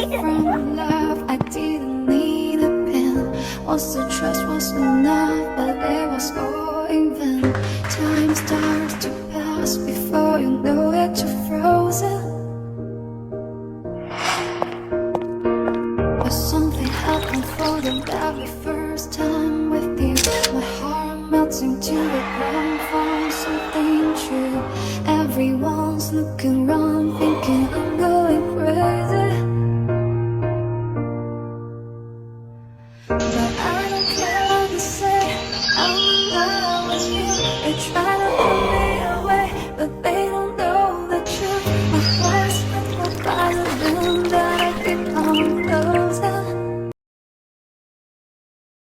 from love. I didn't need a pin. Once the trust was enough, but it was all in vain. Time starts to pass before you know it, you're frozen. But something happened for the very first time with you. My heart melts into the ground for something true. Everyone's looking around thinking I'm going crazy, but I don't care what you say. I'm in love with you. They try